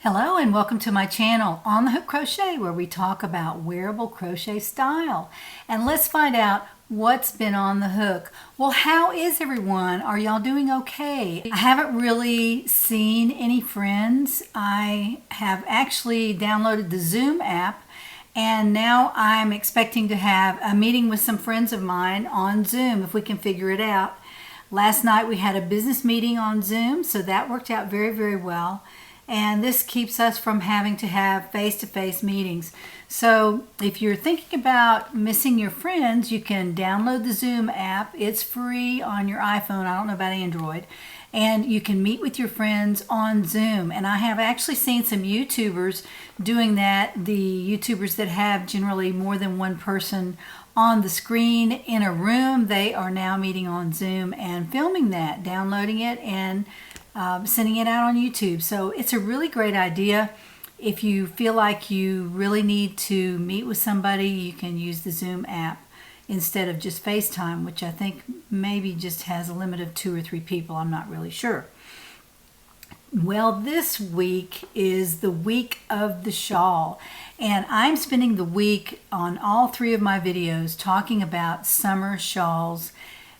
Hello and welcome to my channel On the Hook Crochet, where we talk about wearable crochet style. And let's find out what's been on the hook. Well, how is everyone? Are y'all doing okay? I haven't really seen any friends. I have actually downloaded the Zoom app, and now I'm expecting to have a meeting with some friends of mine on Zoom if we can figure it out. Last night we had a business meeting on Zoom, so that worked out very, very well. And this keeps us from having to have face-to-face meetings. So if you're thinking about missing your friends, you can download the Zoom app. It's free on your iPhone. I don't know about Android. And you can meet with your friends on Zoom. And I have actually seen some YouTubers doing that. The YouTubers that have generally more than one person on the screen in a room, they are now meeting on Zoom and filming that, downloading it, and sending it out on YouTube. So it's a really great idea. If you feel like you really need to meet with somebody, you can use the Zoom app instead of just FaceTime, which I think maybe just has a limit of 2 or 3 people. I'm not really sure. Well, this week is the week of the shawl, and I'm spending the week on all 3 of my videos talking about summer shawls,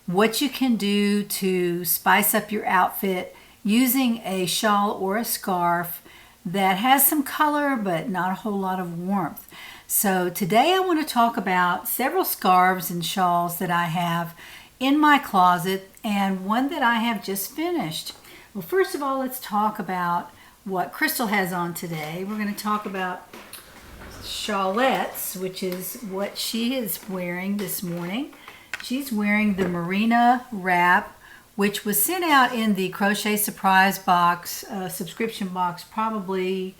what you can do to spice up your outfit using a shawl or a scarf that has some color but not a whole lot of warmth. So today I want to talk about several scarves and shawls that I have in my closet and one that I have just finished. Well, first of all, let's talk about what Crystal has on today. We're going to talk about Shawlettes, which is what she is wearing this morning. She's wearing the Mirena Wrap, which was sent out in the Crochet Surprise box, subscription box, probably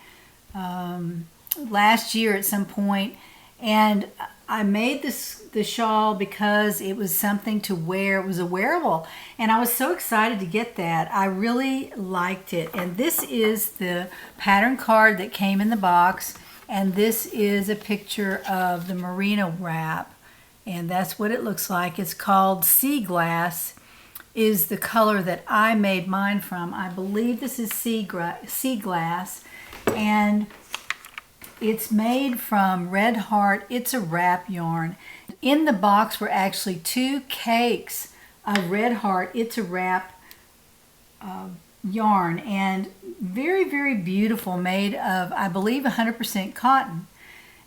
last year at some point. And I made the shawl because it was something to wear. It was a wearable, and I was so excited to get that. I really liked it. And this is the pattern card that came in the box, and this is a picture of the Mirena Wrap, and that's what it looks like. It's called Sea Glass, is the color that I made mine from. I believe this is sea glass, and it's made from Red Heart. It's a wrap yarn. In the box were actually 2 cakes of Red Heart. It's a wrap yarn, and very, very beautiful, made of, I believe, 100% cotton.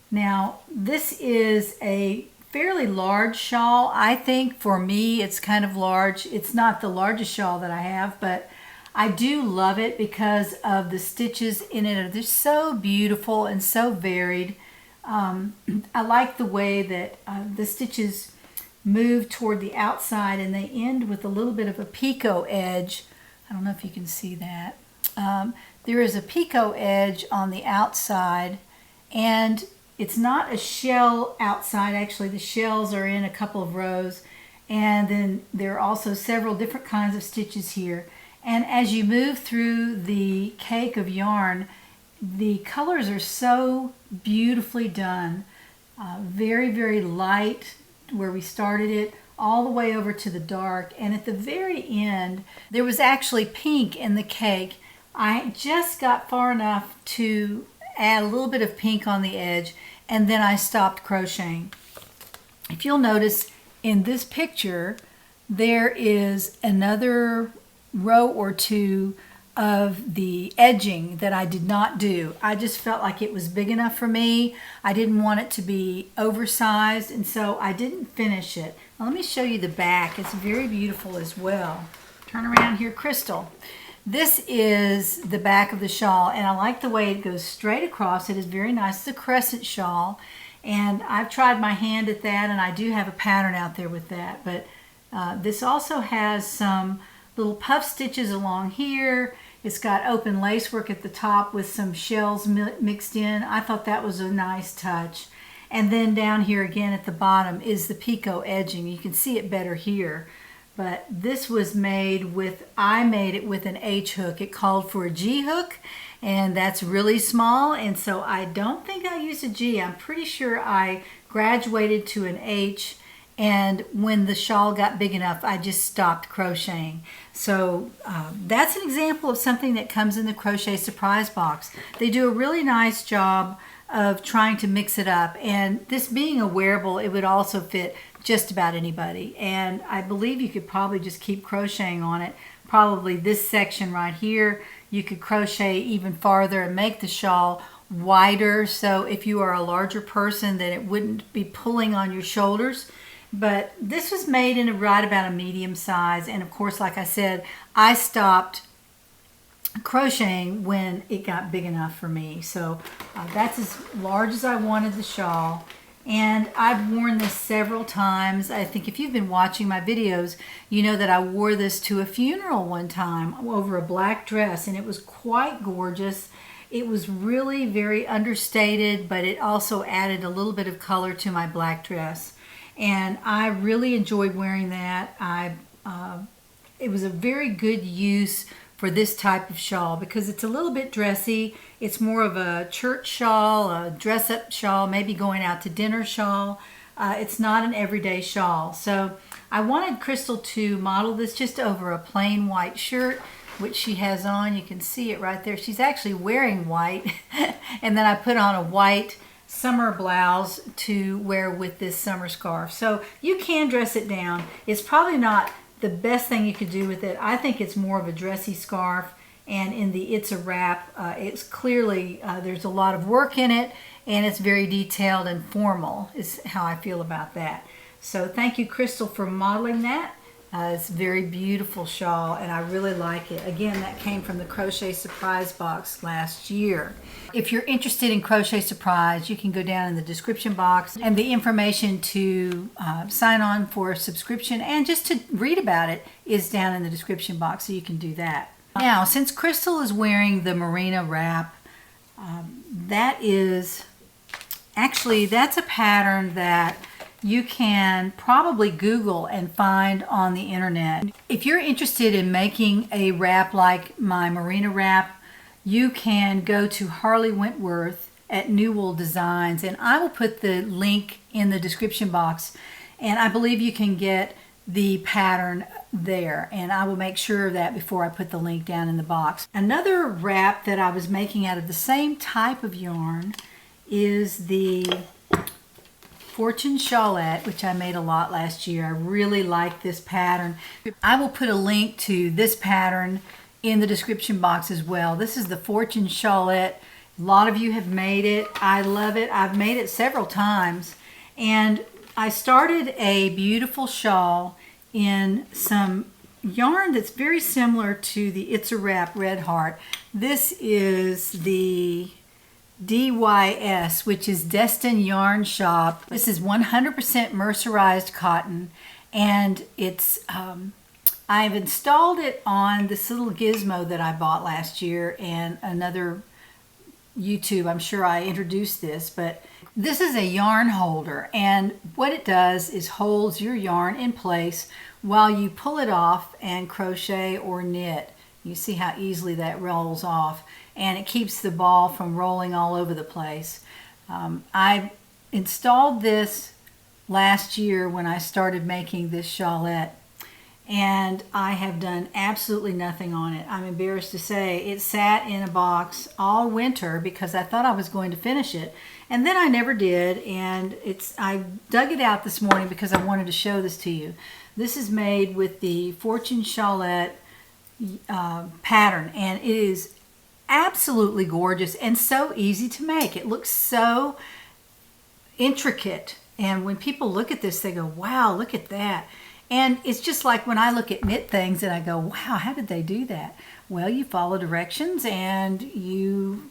Now, this is a fairly large shawl. I think for me it's kind of large. It's not the largest shawl that I have, but I do love it because of the stitches in it. They're so beautiful and so varied. I like the way that the stitches move toward the outside and they end with a little bit of a picot edge. I don't know if you can see that. There is a picot edge on the outside, and it's not a shell outside. Actually, the shells are in a couple of rows, and then there are also several different kinds of stitches here. And as you move through the cake of yarn, the colors are so beautifully done. Very, very light where we started it, all the way over to the dark. And at the very end, there was actually pink in the cake. I just got far enough to add a little bit of pink on the edge, and then I stopped crocheting. If you'll notice in this picture, there is another row or 2 of the edging that I did not do. I just felt like it was big enough for me. I didn't want it to be oversized, and so I didn't finish it. Now, let me show you the back. It's very beautiful as well. Turn around here, Crystal. This is the back of the shawl, and I like the way it goes straight across. It is very nice. It's a crescent shawl, and I've tried my hand at that, and I do have a pattern out there with that. But this also has some little puff stitches along here. It's got open lace work at the top with some shells mixed in. I thought that was a nice touch. And then down here again at the bottom is the picot edging. You can see it better here. But this was made with, I made it with an H hook. It called for a G hook, and that's really small, and so I don't think I used a G. I'm pretty sure I graduated to an H, And when the shawl got big enough, I just stopped crocheting. So that's an example of something that comes in the crochet surprise box. They do a really nice job of trying to mix it up. And this being a wearable, it would also fit just about anybody. And I believe you could probably just keep crocheting on it. Probably this section right here, you could crochet even farther and make the shawl wider. So if you are a larger person, then it wouldn't be pulling on your shoulders. But this was made in right about a medium size. And of course, like I said, I stopped crocheting when it got big enough for me. So that's as large as I wanted the shawl. And I've worn this several times. I think if you've been watching my videos, you know that I wore this to a funeral one time over a black dress, and it was quite gorgeous. It was really very understated, but it also added a little bit of color to my black dress. And I really enjoyed wearing that. It was a very good use for this type of shawl because it's a little bit dressy. It's more of a church shawl, a dress-up shawl, maybe going out to dinner shawl. It's not an everyday shawl. So I wanted Crystal to model this just over a plain white shirt, which she has on. You can see it right there. She's actually wearing white. And then I put on a white summer blouse to wear with this summer scarf. So you can dress it down. It's probably not the best thing you could do with it. I think it's more of a dressy scarf, and in the It's a Wrap, it's clearly, there's a lot of work in it, and it's very detailed and formal is how I feel about that. So thank you, Crystal, for modeling that. It's a very beautiful shawl, and I really like it. Again, that came from the Crochet Surprise box last year. If you're interested in Crochet Surprise, you can go down in the description box, and the information to sign on for a subscription and just to read about it is down in the description box, so you can do that. Now, since Crystal is wearing the Mirena Wrap, that's a pattern that you can probably Google and find on the internet. If you're interested in making a wrap like my Mirena Wrap, you can go to Harley Wentworth at New Wool Designs, and I will put the link in the description box, and I believe you can get the pattern there, and I will make sure of that before I put the link down in the box. Another wrap that I was making out of the same type of yarn is the Fortune Shawlette, which I made a lot last year. I really like this pattern. I will put a link to this pattern in the description box as well. This is the Fortune Shawlette. A lot of you have made it. I love it. I've made it several times. And I started a beautiful shawl in some yarn that's very similar to the It's a Wrap Red Heart. This is the DYS, which is Destin Yarn Shop. This is 100% mercerized cotton, and it's I've installed it on this little gizmo that I bought last year, and another YouTube, I'm sure I introduced this, but this is a yarn holder, and what it does is holds your yarn in place while you pull it off and crochet or knit. You see how easily that rolls off, and it keeps the ball from rolling all over the place. I installed this last year when I started making this shawlette, and I have done absolutely nothing on it. I'm embarrassed to say it sat in a box all winter because I thought I was going to finish it, and then I never did, and I dug it out this morning because I wanted to show this to you. This is made with the Fortune Shawlette pattern, and it is absolutely gorgeous and so easy to make. It looks so intricate, and when people look at this they go, wow, look at that. And it's just like when I look at knit things and I go, wow, how did they do that? Well, you follow directions and you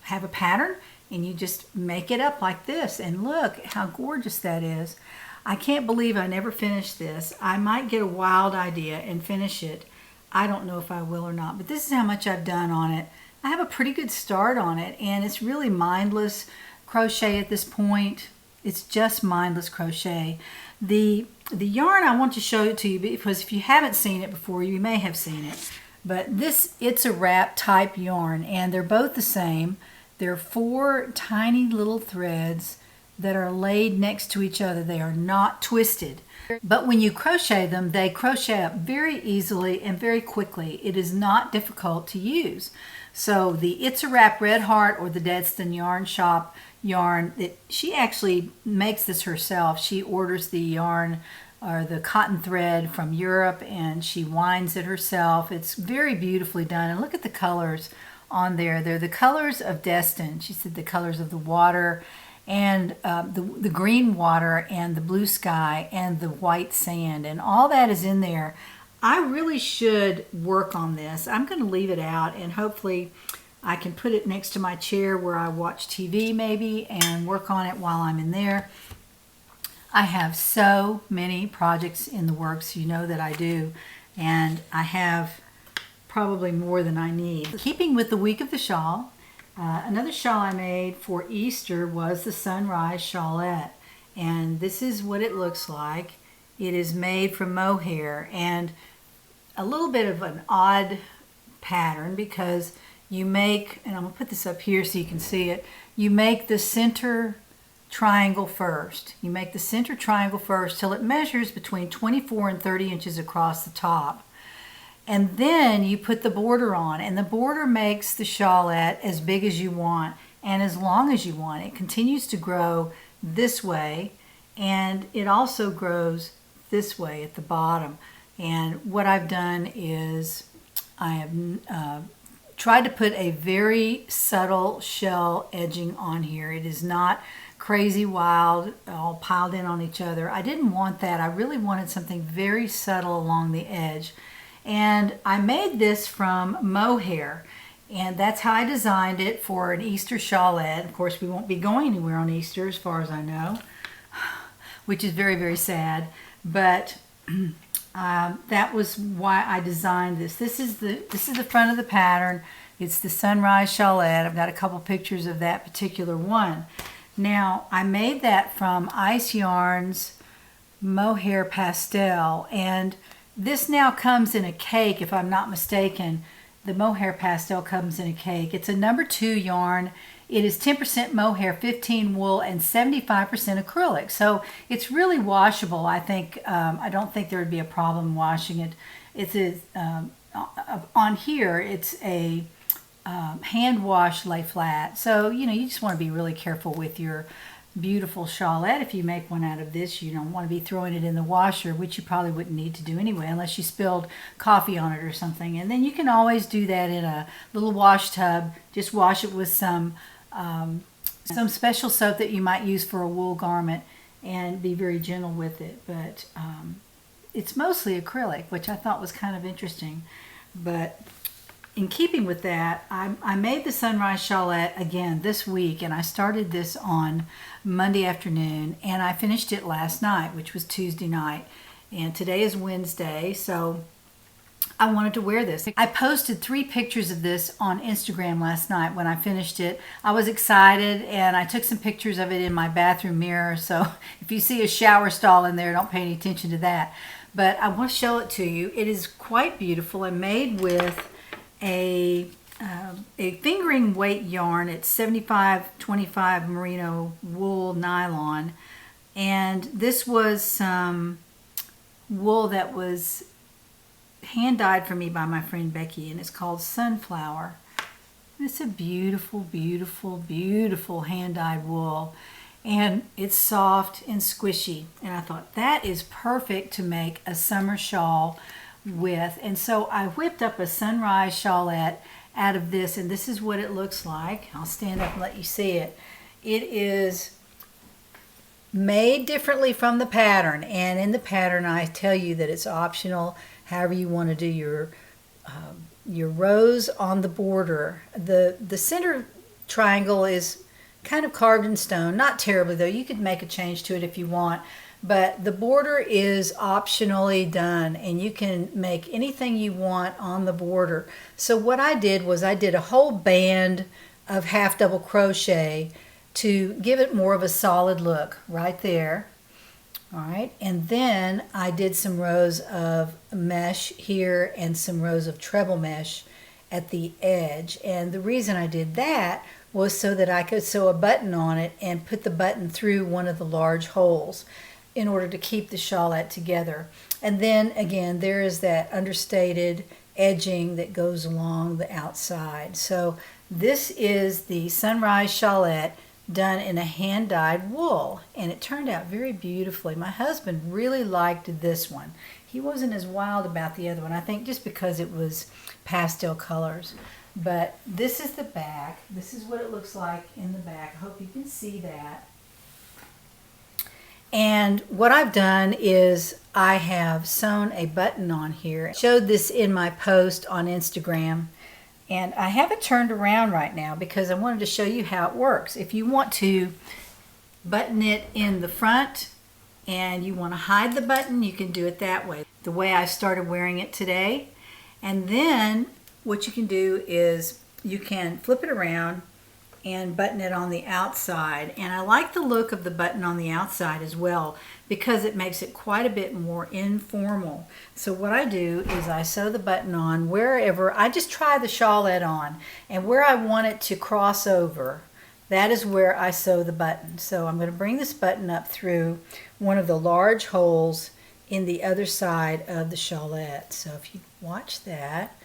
have a pattern and you just make it up like this, and look how gorgeous that is. I can't believe I never finished this. I might get a wild idea and finish it. I don't know if I will or not, but this is how much I've done on it. I have a pretty good start on it, and it's really mindless crochet at this point. It's just mindless crochet. The yarn I want to show it to you because if you haven't seen it before, you may have seen it. But this, It's a Wrap type yarn, and they're both the same. They're 4 tiny little threads that are laid next to each other. They are not twisted. But when you crochet them, they crochet up very easily and very quickly. It is not difficult to use. So the It's a Wrap Red Heart or the Deadston Yarn Shop yarn, she actually makes this herself. She orders the yarn or the cotton thread from Europe and she winds it herself. It's very beautifully done. And look at the colors on there. They're the colors of Destin. She said the colors of the water and the green water and the blue sky and the white sand, and all that is in there. I really should work on this. I'm going to leave it out and hopefully I can put it next to my chair where I watch TV maybe and work on it while I'm in there. I have so many projects in the works, you know that I do, and I have probably more than I need. Keeping with the week of the shawl, another shawl I made for Easter was the Sunrise Shawlette, and this is what it looks like. It is made from mohair and a little bit of an odd pattern because you make, and I'm going to put this up here so you can see it, you make the center triangle first. You make the center triangle first till it measures between 24 and 30 inches across the top. And then you put the border on, and the border makes the shawlette as big as you want and as long as you want. It continues to grow this way, and it also grows this way at the bottom. And what I've done is I have tried to put a very subtle shell edging on here. It is not crazy wild, all piled in on each other. I didn't want that. I really wanted something very subtle along the edge. And I made this from mohair, and that's how I designed it for an Easter shawlette. Of course, we won't be going anywhere on Easter as far as I know, which is very, very sad. But that was why I designed this. This is the front of the pattern. It's the Sunrise Shawlette. I've got a couple pictures of that particular one. Now, I made that from Ice Yarns Mohair Pastel, and this now comes in a cake, if I'm not mistaken. The mohair pastel comes in a cake. It's a number 2 yarn. It is 10% mohair, 15 wool, and 75% acrylic. So it's really washable. I think I don't think there would be a problem washing it. It's on here. It's a hand wash lay flat. So you know you just want to be really careful with your beautiful shawlette. If you make one out of this, you don't want to be throwing it in the washer, which you probably wouldn't need to do anyway unless you spilled coffee on it or something. And then you can always do that in a little wash tub. Just wash it with some special soap that you might use for a wool garment and be very gentle with it. But it's mostly acrylic, which I thought was kind of interesting. But in keeping with that, I made the Sunrise Shawlette again this week, and I started this on Monday afternoon, and I finished it last night, which was Tuesday night. And today is Wednesday, so I wanted to wear this. I posted 3 pictures of this on Instagram last night when I finished it. I was excited, and I took some pictures of it in my bathroom mirror, so if you see a shower stall in there, don't pay any attention to that. But I want to show it to you. It is quite beautiful and made with a fingering weight yarn. It's 75/25 merino wool nylon, and this was some wool that was hand dyed for me by my friend Becky, and it's called Sunflower. It's a beautiful, beautiful, beautiful hand dyed wool, and it's soft and squishy, and I thought that is perfect to make a summer shawl with. And so I whipped up a Sunrise Shawlette out of this, and this is what it looks like. I'll stand up and let you see it. It is made differently from the pattern, and in the pattern I tell you that it's optional however you want to do your rows on the border. The center triangle is kind of carved in stone, not terribly though. You could make a change to it if you want. But the border is optionally done, and you can make anything you want on the border. So what I did was I did a whole band of half double crochet to give it more of a solid look right there. All right, and then I did some rows of mesh here and some rows of treble mesh, at the edge. And the reason I did that was so that I could sew a button on it and put the button through one of the large holes in order to keep the shawlette together. And then again, there is that understated edging that goes along the outside. So this is the Sunrise Shawlette done in a hand-dyed wool, and it turned out very beautifully. My husband really liked this one. He wasn't as wild about the other one, I think just because it was pastel colors. But this is the back. This is what it looks like in the back. I hope you can see that. And what I've done is I have sewn a button on here. I showed this in my post on Instagram, and I have it turned around right now because I wanted to show you how it works. If you want to button it in the front and you want to hide the button, you can do it that way. The way I started wearing it today. And then what you can do is you can flip it around and button it on the outside. And I like the look of the button on the outside as well because it makes it quite a bit more informal. So what I do is I sew the button on wherever, I just try the shawlette on, and where I want it to cross over, that is where I sew the button. So I'm going to bring this button up through one of the large holes in the other side of the shawlette. So if you watch that,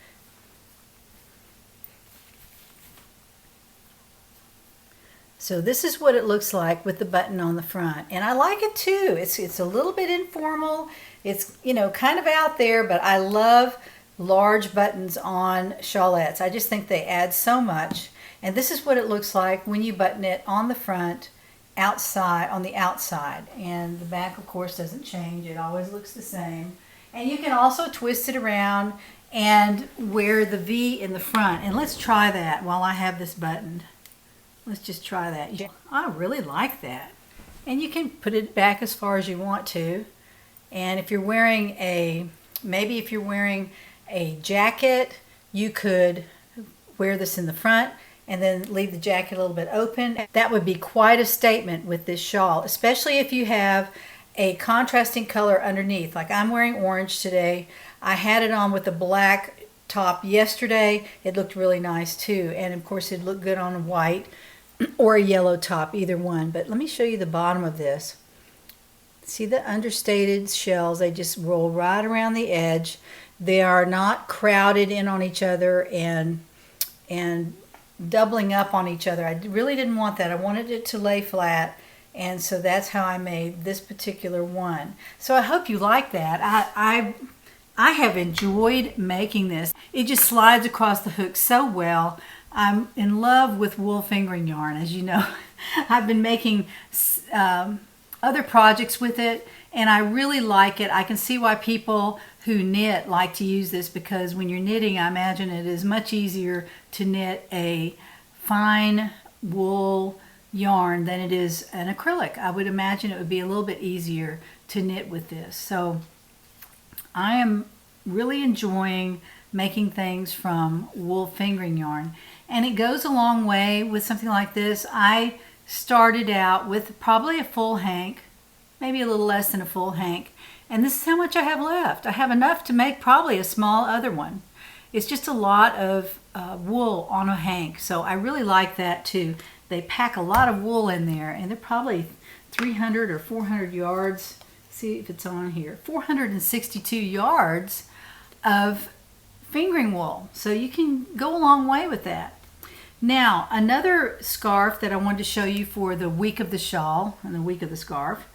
so this is what it looks like with the button on the front. And I like it too. It's a little bit informal. It's, you know, kind of out there, but I love large buttons on shawlettes. I just think they add so much. And this is what it looks like when you button it on the front, outside, on the outside. And the back, of course, doesn't change. It always looks the same. And you can also twist it around and wear the V in the front. And let's try that while I have this buttoned. Let's just try that. I really like that. And you can put it back as far as you want to. And if you're wearing maybe if you're wearing a jacket, you could wear this in the front and then leave the jacket a little bit open. That would be quite a statement with this shawl, especially if you have a contrasting color underneath. Like I'm wearing orange today. I had it on with a black top yesterday. It looked really nice too. And of course it looked good on a white or a yellow top, either one. But let me show you the bottom of this. See the understated shells? They just roll right around the edge. They are not crowded in on each other and doubling up on each other. I really didn't want that. I wanted it to lay flat, and so that's how I made this particular one. So I hope you like that. I have enjoyed making this. It just slides across the hook so well. I'm in love with wool fingering yarn, as you know. I've been making other projects with it, and I really like it. I can see why people who knit like to use this, because when you're knitting, I imagine it is much easier to knit a fine wool yarn than it is an acrylic. I would imagine it would be a little bit easier to knit with this. So I am really enjoying making things from wool fingering yarn, and it goes a long way with something like this. I started out with probably a full hank, maybe a little less than a full hank, and this is how much I have left. I have enough to make probably a small other one. It's just a lot of wool on a hank, so I really like that too. They pack a lot of wool in there, and they're probably 300 or 400 yards. See if it's on here. 462 yards of fingering wool, so you can go a long way with that. Now, another scarf that I wanted to show you for the week of the shawl and the week of the scarf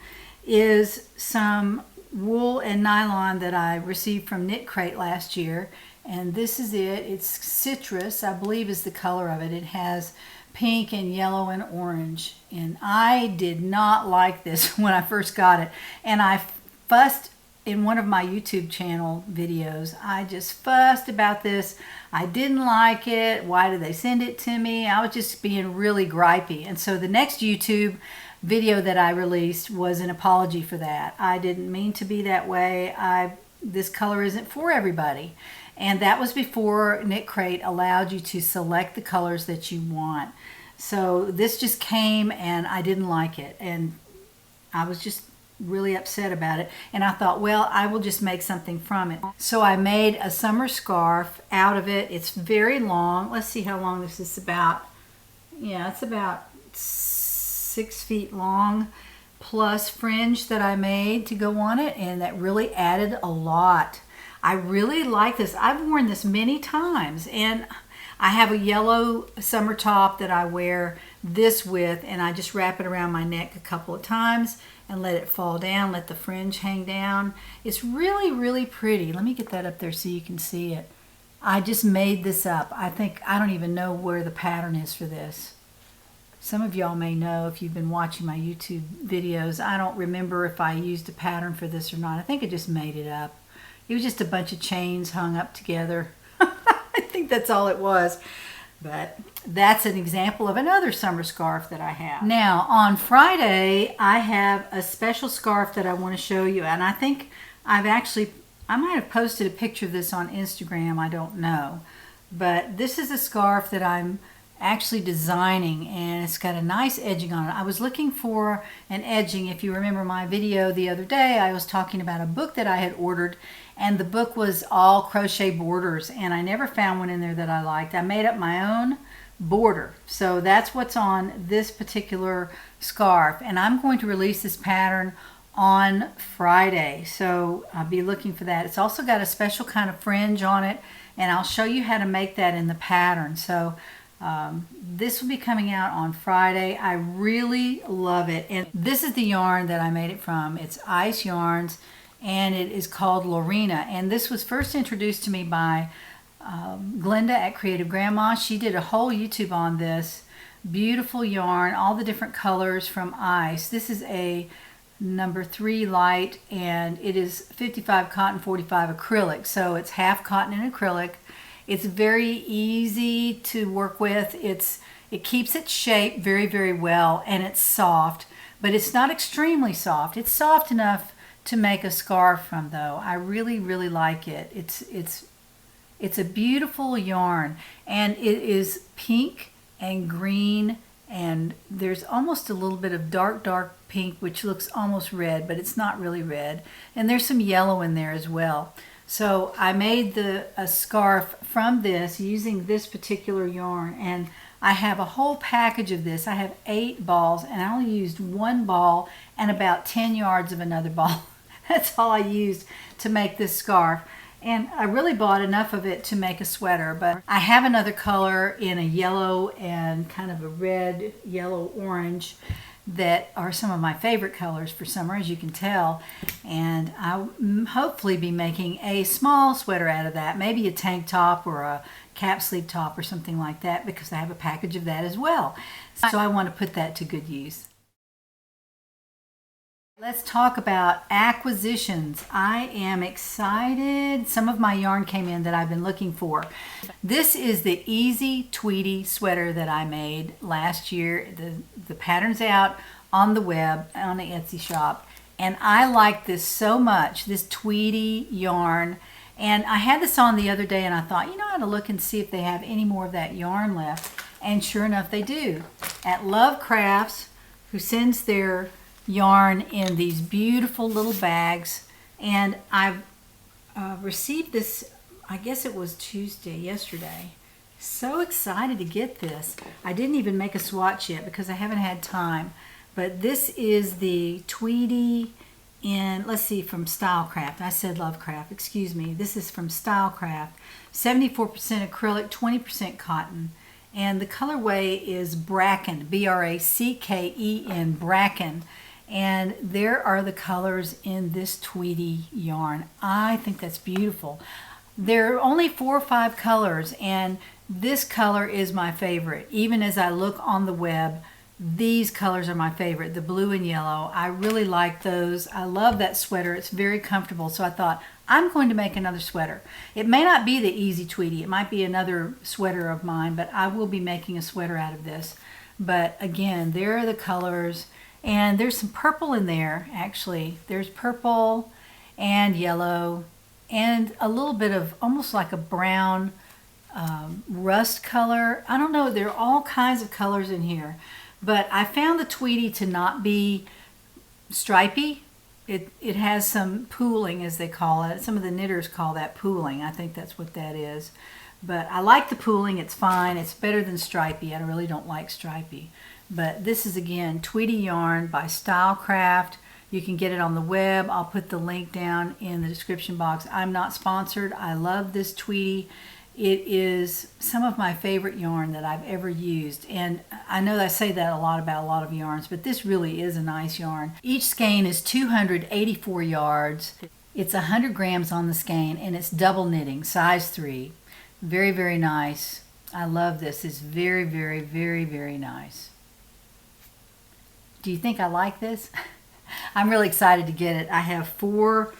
is some wool and nylon that I received from Knit Crate last year, and this is it. It's citrus, I believe is the color of it. It has pink and yellow and orange, and I did not like this when I first got it, and I fussed in one of my YouTube channel videos. I just fussed about this. I didn't like it. Why did they send it to me? I was just being really gripey, and so the next YouTube video that I released was an apology for that. I didn't mean to be that way. This color isn't for everybody. And that was before Knit Crate allowed you to select the colors that you want. So this just came and I didn't like it. And I was just really upset about it. And I thought, well, I will just make something from it. So I made a summer scarf out of it. It's very long. Let's see how long this is. About, yeah, it's about 6 feet long, plus fringe that I made to go on it, and that really added a lot. I really like this. I've worn this many times, and I have a yellow summer top that I wear this with, and I just wrap it around my neck a couple of times and let it fall down, let the fringe hang down. It's really, really pretty. Let me get that up there so you can see it. I just made this up. I don't even know where the pattern is for this. Some of y'all may know if you've been watching my YouTube videos. I don't remember if I used a pattern for this or not. I think I just made it up. It was just a bunch of chains hung up together. I think that's all it was. But that's an example of another summer scarf that I have. Now, on Friday, I have a special scarf that I want to show you. And I think I might have posted a picture of this on Instagram. I don't know. But this is a scarf that I'm actually designing, and it's got a nice edging on it. I was looking for an edging. If you remember my video the other day, I was talking about a book that I had ordered, and the book was all crochet borders, and I never found one in there that I liked. I made up my own border. So that's what's on this particular scarf, and I'm going to release this pattern on Friday, so I'll be looking for that. It's also got a special kind of fringe on it, and I'll show you how to make that in the pattern. So this will be coming out on Friday. I really love it, and this is the yarn that I made it from. It's Ice Yarns, and it is called Lorena, and this was first introduced to me by Glenda at Creative Grandma. She did a whole YouTube on this. Beautiful yarn, all the different colors from Ice. This is a number 3 light, and it is 55 cotton, 45 acrylic, so it's half cotton and acrylic. It's very easy to work with. It keeps its shape very, very well, and it's soft, but it's not extremely soft. It's soft enough to make a scarf from, though. I really, really like it. It's a beautiful yarn, and it is pink and green, and there's almost a little bit of dark pink, which looks almost red, but it's not really red. And there's some yellow in there as well. So I made a scarf from this using this particular yarn, and I have a whole package of this. I have 8 balls, and I only used 1 ball and about 10 yards of another ball. That's all I used to make this scarf. And I really bought enough of it to make a sweater, but I have another color in a yellow and kind of a red, yellow, orange that are some of my favorite colors for summer, as you can tell. And I'll hopefully be making a small sweater out of that, maybe a tank top or a cap sleeve top or something like that, because I have a package of that as well. So I want to put that to good use. Let's talk about acquisitions. I am excited. Some of my yarn came in that I've been looking for. This is the Easy Tweedy sweater that I made last year. The pattern's out on the web, on the Etsy shop. And I like this so much, this Tweedy yarn. And I had this on the other day, and I thought, you know, I ought to look and see if they have any more of that yarn left. And sure enough, they do. At Love Crafts, who sends their yarn in these beautiful little bags, and I've received this, I guess it was yesterday. So excited to get this. I didn't even make a swatch yet because I haven't had time, but this is the Tweedy in, let's see, from Stylecraft. I said Lovecraft, excuse me. This is from Stylecraft. 74% acrylic, 20% cotton, and the colorway is Bracken, B-R-A-C-K-E-N, Bracken. And there are the colors in this Tweedy yarn. I think that's beautiful. There are only 4 or 5 colors, and this color is my favorite. Even as I look on the web, these colors are my favorite, the blue and yellow. I really like those. I love that sweater. It's very comfortable. So I thought, I'm going to make another sweater. It may not be the Easy Tweedy. It might be another sweater of mine, but I will be making a sweater out of this. But again, there are the colors. And there's some purple in there, actually. There's purple and yellow and a little bit of almost like a brown rust color. I don't know, there are all kinds of colors in here. But I found the Tweedy to not be stripy. it has some pooling, as they call it. Some of the knitters call that pooling. I think that's what that is. But I like the pooling. It's fine. It's better than stripey. I really don't like stripey. But this is, again, Tweety yarn by Stylecraft. You can get it on the web. I'll put the link down in the description box. I'm not sponsored. I love this Tweety. It is some of my favorite yarn that I've ever used. And I know that I say that a lot about a lot of yarns, but this really is a nice yarn. Each skein is 284 yards. It's 100 grams on the skein, and it's double knitting, size 3. Very, very nice. I love this. It's very, very, very, very nice. Do you think I like this? I'm really excited to get it. I have four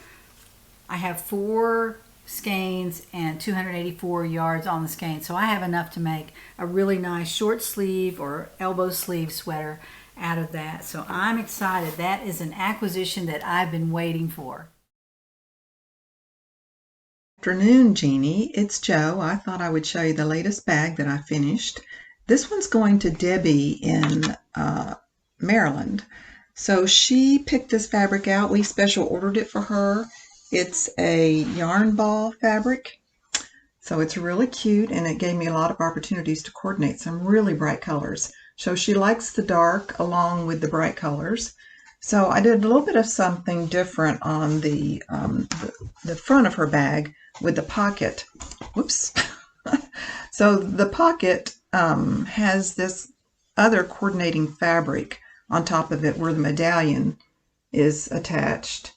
skeins and 284 yards on the skein, so I have enough to make a really nice short sleeve or elbow sleeve sweater out of that. So I'm excited. That is an acquisition that I've been waiting for. Afternoon, Jeannie. It's Jo. I thought I would show you the latest bag that I finished. This one's going to Debbie in Maryland. So she picked this fabric out. We special ordered it for her. It's a yarn ball fabric. So it's really cute, and it gave me a lot of opportunities to coordinate some really bright colors. So she likes the dark along with the bright colors. So I did a little bit of something different on the front of her bag with the pocket. Whoops. So the pocket has this other coordinating fabric on top of it where the medallion is attached.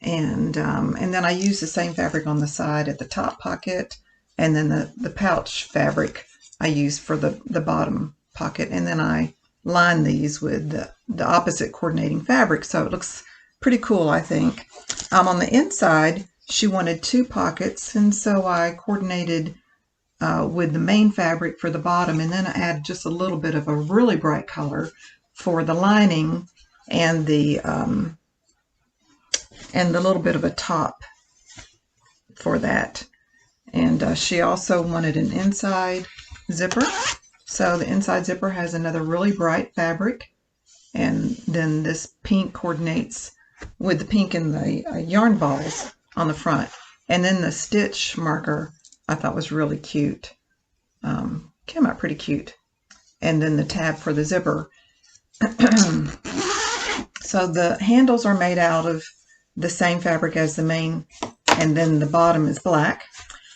And then I use the same fabric on the side at the top pocket, and then the pouch fabric I use for the bottom pocket, and then I line these with the opposite coordinating fabric, so it looks pretty cool, I think. On the inside, she wanted 2 pockets, and so I coordinated with the main fabric for the bottom, and then I added just a little bit of a really bright color for the lining and the little bit of a top for that. And she also wanted an inside zipper. So the inside zipper has another really bright fabric, and then this pink coordinates with the pink and the yarn balls on the front. And then the stitch marker I thought was really cute. Came out pretty cute. And then the tab for the zipper. So the handles are made out of the same fabric as the main, and then the bottom is black.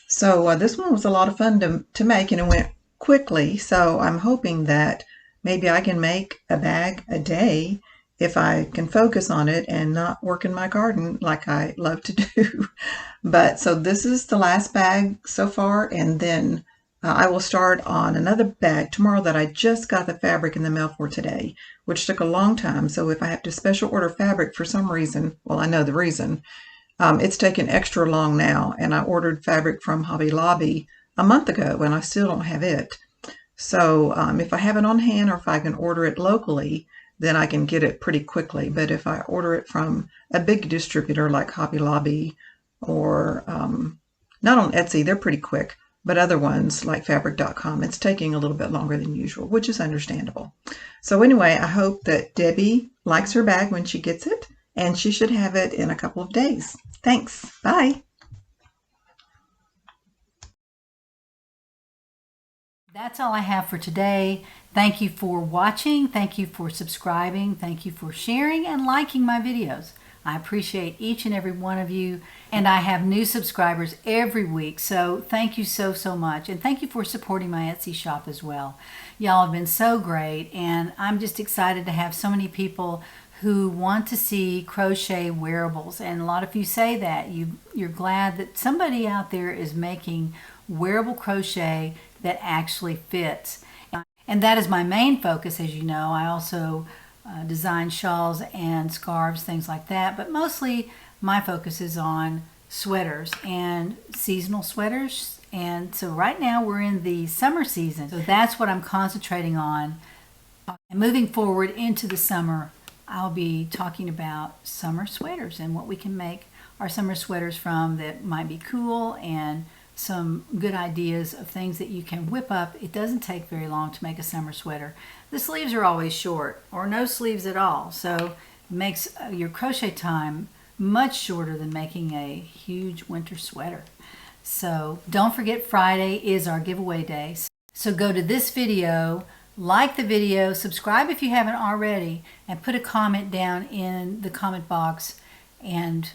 So this one was a lot of fun to make, and it went quickly. So I'm hoping that maybe I can make a bag a day if I can focus on it and not work in my garden like I love to do. But so this is the last bag so far, and then I will start on another bag tomorrow that I just got the fabric in the mail for today, which took a long time. So if I have to special order fabric for some reason, well, I know the reason, it's taken extra long now. And I ordered fabric from Hobby Lobby a month ago, and I still don't have it. So if I have it on hand, or if I can order it locally, then I can get it pretty quickly. But if I order it from a big distributor like Hobby Lobby, or not on Etsy, they're pretty quick. But other ones like fabric.com, it's taking a little bit longer than usual, which is understandable. So anyway, I hope that Debbie likes her bag when she gets it, and she should have it in a couple of days. Thanks. Bye. That's all I have for today. Thank you for watching. Thank you for subscribing. Thank you for sharing and liking my videos. I appreciate each and every one of you, and I have new subscribers every week, so thank you so much, and thank you for supporting my Etsy shop as well. Y'all have been so great, and I'm just excited to have so many people who want to see crochet wearables, and a lot of you say that you're glad that somebody out there is making wearable crochet that actually fits, and that is my main focus. As you know, I also design shawls and scarves, things like that, but mostly my focus is on sweaters and seasonal sweaters. And so right now we're in the summer season, so that's what I'm concentrating on. And moving forward into the summer, I'll be talking about summer sweaters and what we can make our summer sweaters from that might be cool, and some good ideas of things that you can whip up. It doesn't take very long to make a summer sweater. The sleeves are always short or no sleeves at all, so makes your crochet time much shorter than making a huge winter sweater. So don't forget, Friday is our giveaway day. So go to this video, like the video, subscribe if you haven't already, and put a comment down in the comment box, and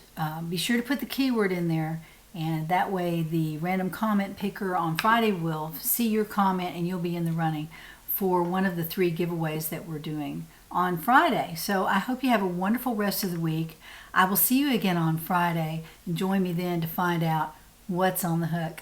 be sure to put the keyword in there, and that way the random comment picker on Friday will see your comment and you'll be in the running for one of the 3 giveaways that we're doing on Friday. So I hope you have a wonderful rest of the week. I will see you again on Friday, and join me then to find out what's on the hook.